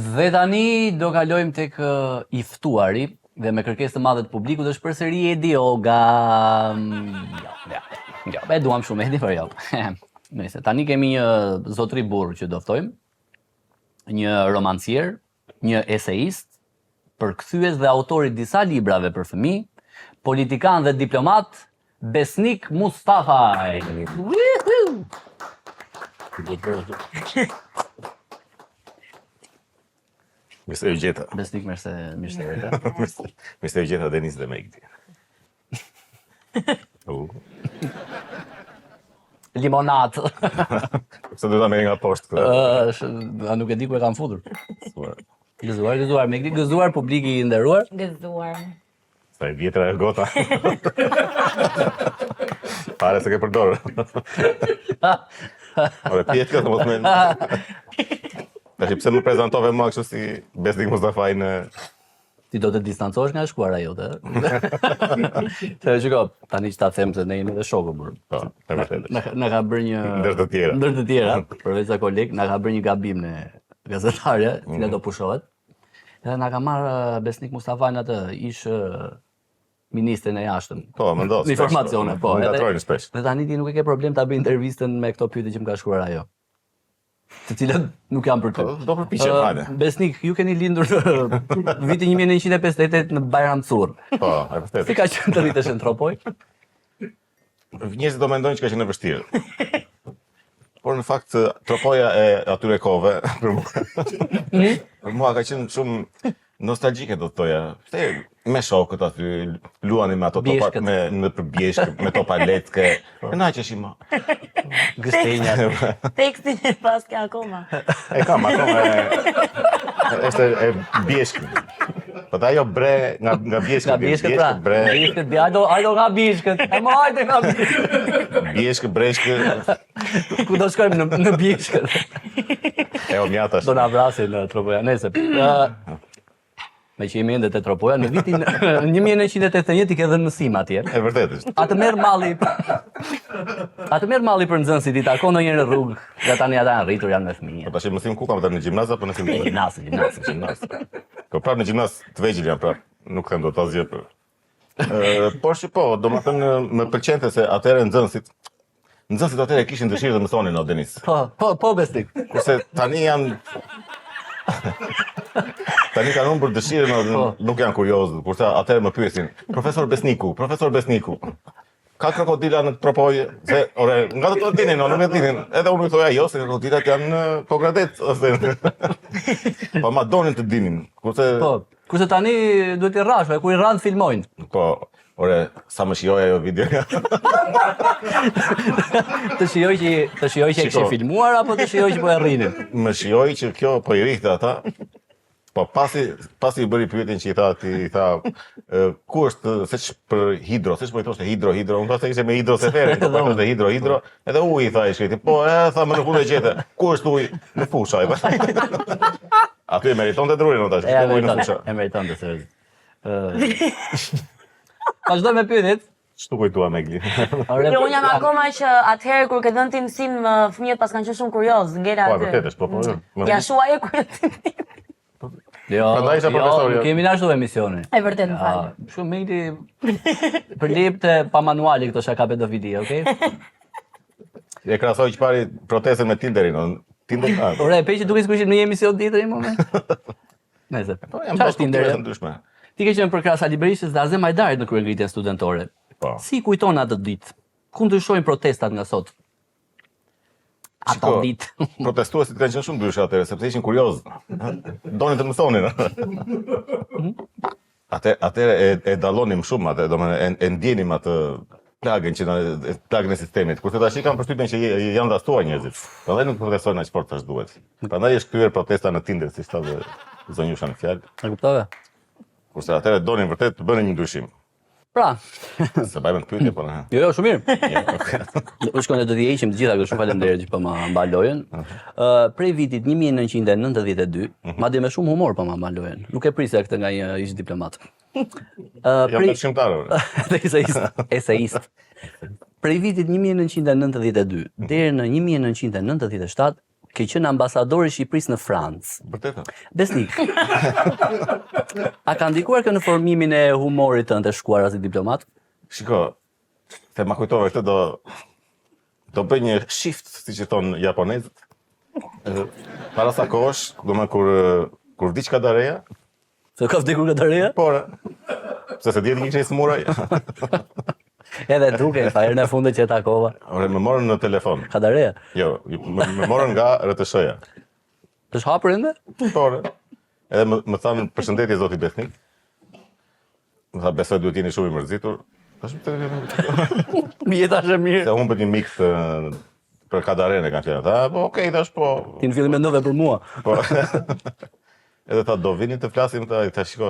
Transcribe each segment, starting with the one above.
Dhe tani do kalojmë tek i ftuari dhe me kërkesë të madhe të publikut është përsëri Edi Oga. Jo, e duam shumë Edi, por jo. Nëse tani kemi një zotri burr që do ftojmë, një romancier, një eseist, përkthyes dhe autori disa librave për fëmijë, politikan dhe diplomat, Besnik Mustafaj. Mirë se u gjeta. Besnik mirë se vete. Mirë se u gjeta Denis dhe Megdi. Limonat. Se do ta merr nga poshtë këtë. Nuk e di ku e kam futur. Gëzuar Megdi, gëzuar publiki i nderuar. Gëzuar. Sa e vjetra e gota. Pare se ke përdorë. Ore, pjetë këtë mos me... Tash pse më prezantove mua kështu si Besnik Mustafaj në... Ti do të distancohesh nga shkuara jote. Se shiko, tani që ta them se ne jemi dhe shokë, burr. Po, e vërtetë. Na ka bërë një... Ndër të tjera, përveç sa koleg, na ka bërë një gabim në gazetarja, cila do pushohet. Edhe na ka marrë Besnik Mustafaj në atë, ish ministrin e jashtëm. Po, më ndodh. Informacione, po. Më ngatrojnë shpesh. Dhe tani ti nuk e ke problem ta bëj intervistën me këto pyetje që më ka shkruar ajo. Të cilat nuk janë për ty. Do përpiqem hajde. Besnik, ju keni lindur në vitin 1958 në Bajramcur. Po, e vërtetë. Si ka qenë të rritesh në Tropoj? Njerëzit do mendojnë që ka qenë e vështirë. Por në fakt Tropoja e atyre kohëve për mua ka qenë shumë nostalgjike do të thoja. Me shokët aty, luani me ato topa në përbjeshkë, me topa letke. E na që shima. Gëstenjat. Tekstin e pas ke akoma. E kam akoma është e bjeshkë. Po ta ajo bre nga bjeshkë. Nga bjeshkët pra. Bjeshkët, ajdo nga bjeshkët. E më hajde nga bjeshkët. Bjeshkë, breshkë. Ku do shkojmë në bjeshkët? E o mjatash. Do na vrasin në Tropoja. Nese. Me që jemi ende te Tropoja, në vitin 1981 i ke dhënë mësim atje. E vërtetë është. Atë merr malli për nxënësit, i takon ndonjëherë në rrugë, nga tani ata janë rritur, janë me fëmijë. Po tash mësim ku kam në gjimnaz apo në fillim? Gjimnaz. Po prapë në gjimnaz të vegjël janë prapë. Nuk them dot asgjë për. Por që po, domethënë më pëlqente se atëherë nxënësit atëherë kishin dëshirë të mësonin o Denis. Po Besnik. Kurse tani janë Tani kanë humbur dëshirën, nuk janë kuriozë. Kurse atëherë më pyesin, Profesor Besniku. Ka krokodila në Tropoj? Se, ore, nga do të dinin, nuk e dinin. Edhe unë i thoja jo, se krokodilat janë në Kogradet. Po ma donin të dinin. Kurse tani duhet i rrash, kur i rranë filmojnë. Po, ore, sa më shijoj ajo video. Të shijoj që e kishe filmuar, apo të shijoj që po e rrinin? Më shijoj që kjo po i rrihte ata. Po pasi i bëri pyetjen që i tha ku është seç për hidro, seç po i thoshte hidro, unë thashë ishte me hidrosefere, po thoshte hidro, edhe uji i tha i shkriti. Po tha më në fund e gjete. Ku është uji? Në fusha ai. Aty e meritonte drurin tash, ku uji në fusha. E meritonte seriozisht. Vazhdoj me pyetjet. Ç'tu kujtua me Gli? Jo, unë jam akoma që atëherë kur ke dhënë ti mësim, fëmijët pas kanë qenë shumë kurioz, ngela aty. Po, vërtetë është, po. Ja shuaj e kur Jo, nuk kemi ashtu emisione. E vërtet më fal. Shumë Megdi për lepte pa manuali këto shaka pedofili, okay? E krahasoj që pari protestën me Tinderin, Tinder. Ore, pe që duke s'kushim në një emision tjetër i moment. Nëse. Çfarë është Tinderi? Ti ke qenë për krahasa liberistës dhe Azem Hajdarit në kryengritjen studentore. Si kujton atë ditë? Ku ndryshojnë protestat nga sot? Ato ditë. Protestuesit kanë qenë shumë ndryshe atëherë, sepse ishin kurioz. Donin të mësonin. Atëherë e dallonim shumë atë, domethënë e ndjenim atë plagën e sistemit. Kurse tash kanë përshtypjen që janë dhastuar njerëzit. Prandaj nuk protestojnë aq fort as duhet. Prandaj është kthyer protesta në Tinder, siç thotë zonjusha në fjalë. E kuptove? Kurse atëherë donin vërtet të bënin një ndryshim. Pra. Se bajmë të pyetje po na. Jo, shumë mirë. U shkon të t'i heqim të gjitha, shumë faleminderit që po ma mban lojën. Prej vitit 1992, madje me shumë humor po ma mban lojën. Nuk e prisja këtë nga një ish diplomat. Jam shkrimtar. Eseist. Prej vitit 1992 deri në 1997 ke qenë ambasador i Shqipërisë në Francë. Vërtet. Besnik. A ka ndikuar kjo në formimin e humorit tënd të shkuar as diplomat? Shiko, se ma kujtove këtë do bëj një shift, siç e thon japonezët. Para sa kohësh, kur vdiq Kadareja, Se ka vdekur Kadareja? por se dihet një smuraj. Edhe duke, tha herën e fundit që e takova. Ore, më morën në telefon. Kadareja. Jo, më morën nga RTS-ja. Është hapur ende? Por, edhe më thanë përshëndetje zoti Besnik. Më tha besoj duhet jeni shumë i mërzitur. Jeta është e mirë. Se humbet një mik për Kadaren e kanë qenë. Tha, po okej, thash po. Ti në fillim mendove për mua. Po. Edhe tha do vini të flasim, tha shiko,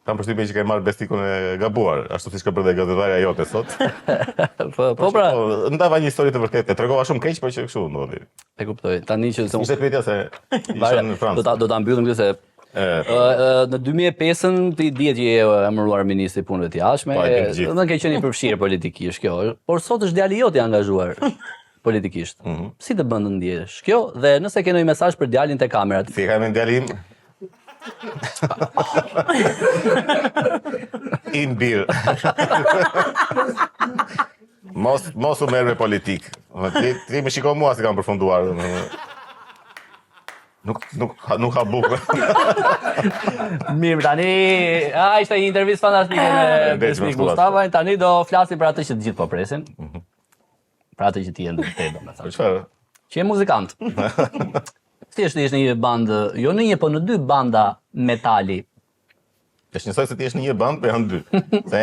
kam përshtypjen që ke marrë Besnikun e gabuar, ashtu siç ka bërë dhe gazetarja jote sot. Po pra, Ndava një histori të vërtetë, e tregova shumë keq, por që kështu ndodhi. e kuptoj. Tani që Ishte pyetja se isha në Francë. do ta mbyllim këtë se në 2005-ën ti dihet që je emëruar ministri i punëve të jashtme, Po, e dim gjithë. dhe ke qenë i përfshirë politikisht kjo, por sot është djali jot i angazhuar politikisht. Si të bën të ndjesh kjo dhe nëse ke ndonjë mesazh për djalin te kamerat? Si e kam djalin? In bir. Mos u merr me politik. Ti më shiko mua se kam përfunduar. Nuk ha bukë. Mirë, tani ishte një intervistë fantastike me Besnik Mustafaj, tani do flasim për atë që të gjithë po presin. Për atë që ti je në vërtetë, domethënë. Çfarë? Që je muzikant. Thjesht je në një bandë, jo në një, po në 2 banda metali. Është njësoj se ti je në një band, po janë 2. Se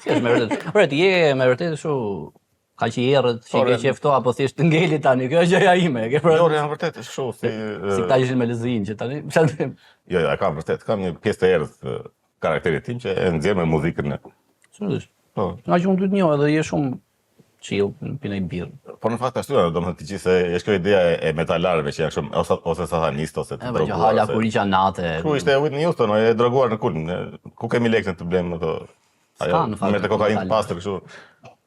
Thjesht me vërtet. Ore, ti je me vërtet kështu ka që errët, që ke qef këto apo thjesht të ngeli tani. Kjo është gjëja ime. Ke për jo, janë vërtet, është kështu si këta ishin me lëzin që tani. Jo, e kam vërtet, kam një pjesë të errët të karakterit tim që e nxjerr me muzikën. Sigurisht. Po. Nga që unë dy të njoh edhe je shumë chill, pinoj birrë. Po në fakt ashtu, domethënë ti që se është kjo ideja e metalarëve që janë shumë ose satanistë ose të Që droguar. hala kuriqa nate. Ku ishte Whitney Houston, e droguar në kulm. Ku kemi lekën të blem ato? Ajo me të kokainë të pastër kështu.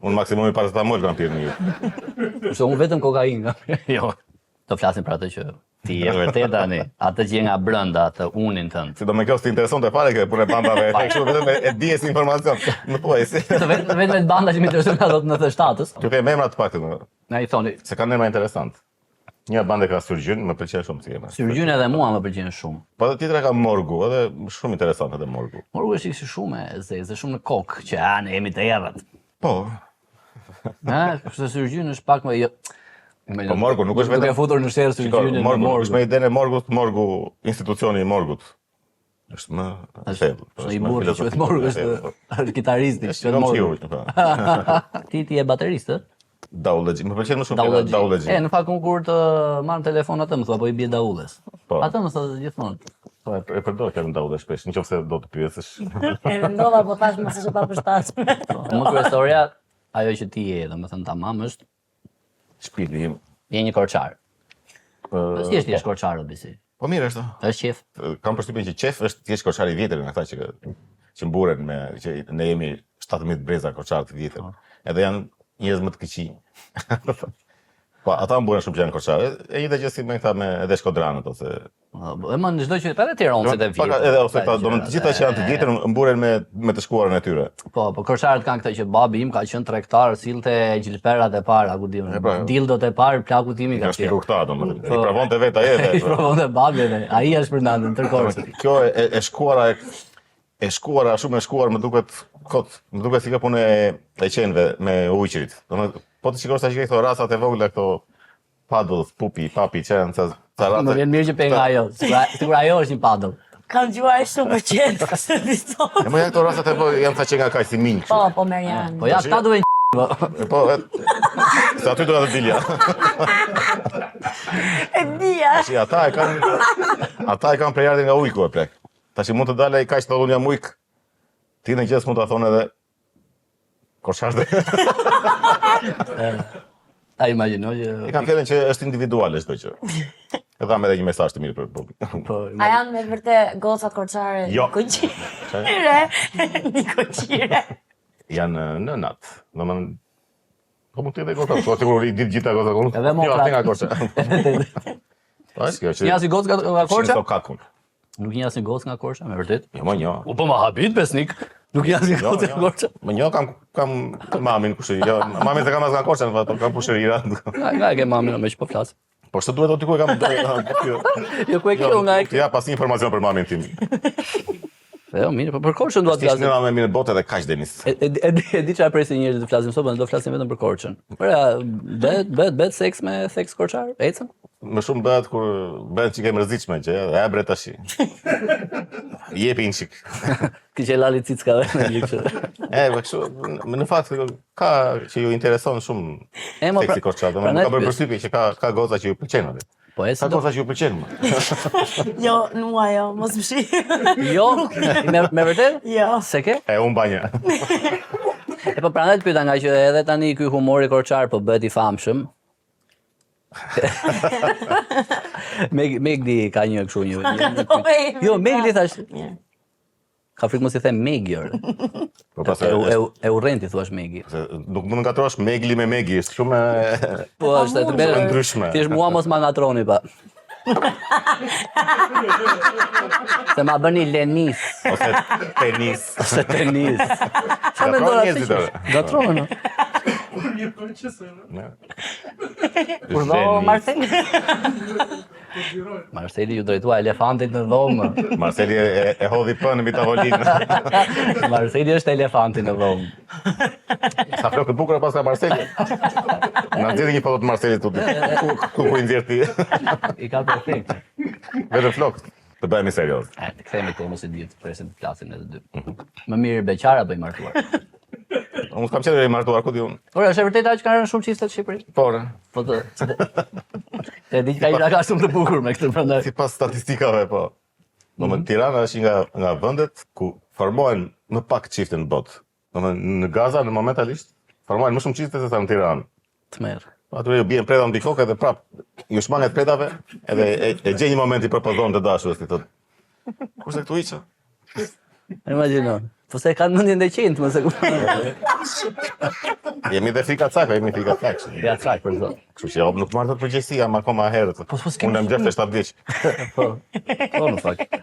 Unë maksimumi paracetamol kam pirë në jetë. Kurse unë vetëm kokainë. Jo. Do flasim për atë që ti je vërtet tani, atë që je nga brenda, atë unin tënd. Si do me kjo s'ti interesonte fare kjo punë e bandave, e kështu vetëm e di si informacion. Më thuaj si. Vetëm me banda që më intereson ato në të shtatës. Kjo ke emra të paktën. Na i thoni, Se kanë emra interesant. Një bande ka Surgjyn, më pëlqen shumë si emër. Surgjyn edhe mua më pëlqen shumë. Po edhe tjetra ka Morgu, edhe shumë interesant edhe Morgu. Morgu është si shumë e zezë, shumë në kokë, që ne jemi të errët. Po. Kështu Surgjyn është pak më jo. Po Morgu nuk është vetëm duke futur në sherr Surgjyn në Morgu. Morgu. Është me idenë e Morgut, Morgu, institucioni i Morgut. Është më thellë. Është i burrë që vetë Morgu është kitaristi, që Është Morgu. Morgu. Ti je baterist, ë? Daullegji, më pëlqen më shumë Daullegji. Në fakt unë kur të marr telefon atë më thua po i bie Daulles. Po. Atë më thotë gjithmonë. Po e përdor fjalën Daulle shpesh, nëse do të pyesësh. E mendova po thash mos është pa përshtatshme. Më kryesorja ajo që ti je, domethënë tamam është Shpirti im. je një korçar. Si është je korçar bisi? Po mirë është. Është qef. Kam përshtypjen që qef është thjesht korçari i vjetër nga ata që mburen me që ne jemi 17 breza korçar të vjetër. Edhe janë njerëz më të këqij. Po ata mburen shumë që janë korçare. E njëjta gjë si me këta me edhe Shkodranët ose E më në çdo qytet, edhe Tiranësit e Pak vjetër. edhe ose këta, domethënë të gjitha që janë të vjetër mburen me të shkuarën e tyre. Po korçarët kanë këtë që babi im ka qenë tregtar, silte gjilperat e para, ku di unë. pra. Dildot e parë, plakut im i Ka ka shpiku qenë. këta domethënë. I provonte vetë ai I edhe. provonte babi dhe ai është për natën tërkohës. Kjo e shkuara e shkuara shumë e shkuar më duket më duket si ka punë e qenve me ujqrit. Domethënë po të shikosh tash këto rasat e vogla këto paddles, pupi, papi, që janë ca Më vjen mirë që pe nga ajo. Sigur ajo është një paddle. Kam djuar shumë për qenë këtë diton. E më janë këto rasat e vogla janë që nga kaq si minj. Po Marian. Po ja, këta duhen Po se aty do të dilja. E dia. Si ata e kanë prejardhën nga ujku e plek. Tash mund të dalë ai kaq të unë jam ujk. Ti në gjës mund ta thonë edhe korçarë. A imagjino që E kam fjalën që është individuale çdo gjë. E dham edhe një mesazh të mirë për publikun. po A janë me vërtet gocat korçare? Jo. Koqire. Një koqire. Janë në nat. Domethënë Po mund të jetë gota, po sigur i ditë gjitha gota. Edhe mo Jo, krah. atë nga Korça. Po është kjo që. Një asnjë gocë nga Korça? Shiko kakun. Nuk një asnjë gocë nga Korça, me vërtet. Jo, më një. Po ma habit besnik. Nuk një asnjë Jo, gocë nga Korça. Më një kam mamin kushëri. Jo, mamin se kam as nga Korça, po kam kushërira. Nga e ke mamin më që po flas. Po ç'të duhet aty ku e kam. Jo ku e kjo nga e Ja pas një informacion për mamin tim. Jo, mirë, po për Korçën do të Ishte flasim. nga më mirë botë edhe kaq Denis. E di çfarë presin njerëzit të flasim sot, po ne do flasim vetëm për Korçën. Bëhet seks me seks korçar? Ecën? Më shumë bëhet kur bëhet çike mërziçme që e bre tash. Jepi një çik. Ti që lali cickave në lëkshë. Po kështu, në fakt ka që ju intereson shumë mo, seksi korçar, domethënë ka bërë përshtypje që ka goca që ju pëlqejnë atë. Po Ka goca që ju pëlqejnë. Jo, mua jo, mos më shi. Jo, me vërtet? Jo. Se ke? E unë banja. E po prandaj të pyeta nga që edhe tani ky humori korçar po bëhet i famshëm. Megli ka një kështu një. Jo, Megli thash. Ka frikë mos i them Megi. Po pas E urrenti thuash Megi. nuk mund të ngatrosh Megli me Megi, është shumë Po është të shumë ndryshme. Ti mua mos ma ngatroni pa. Se ma bëni Lenis. Ose tenis. Se tenis. Çfarë mendon atë? njerëzit, ore. Gatrohen. Kur do Marcel. Marceli ju drejtua elefantit në dhomë. Marceli e hodhi pënë mbi tavolinë. Marceli është elefanti në dhomë. Sa flokë të bukura pas ka Marceli. Na nxjerrë një foto të Marcelit tuti. Ku i nxjerr ti? I ka perfekt. Vetëm flokë. Të bëhemi serioz. Të kthehemi te mos e di të presim të flasim ne të dy. Më mirë beqar apo i martuar? Unë s'kam qenë i martuar, ku di unë. Ora, është e vërtetë që kanë rënë shumë çifte në Shqipëri? Por, Po të. E di që ka shumë të bukur me këtë prandaj. sipas statistikave, po. Domethënë Tirana është nga vendet ku formohen më pak çifte në botë. Domethënë në Gaza në momentalisht formohen më shumë çifte se sa në Tiranë. Tmerr. Aty ju bien preda mbi kokë dhe prap ju shmanget predave edhe e gjej një moment i propozon të dashurës ti thotë. Kurse këtu hiça. Imagjino. Po se kanë mendjen 100, mos e kuptoj. Jemi dhe frika cakë, jemi frika cakë. Ja çaj për zot. Kështu që nuk marrë të përgjegjësia më akoma herët. Po s'kemi. Unë jam 67 vjeç. Po. Po në fakt.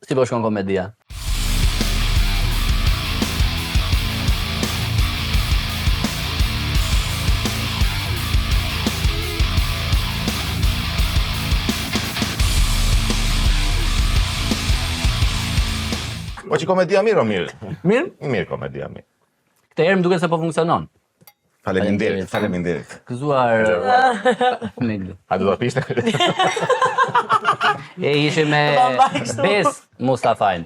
Si po shkon komedia? Po që komedia mirë o mirë? Mirë? Mirë komedia mirë. Këtë herë më duket se po funksionon. Faleminderit, faleminderit. Gëzuar Megli. A do ta pishte? E ishim me Bes Mustafajn.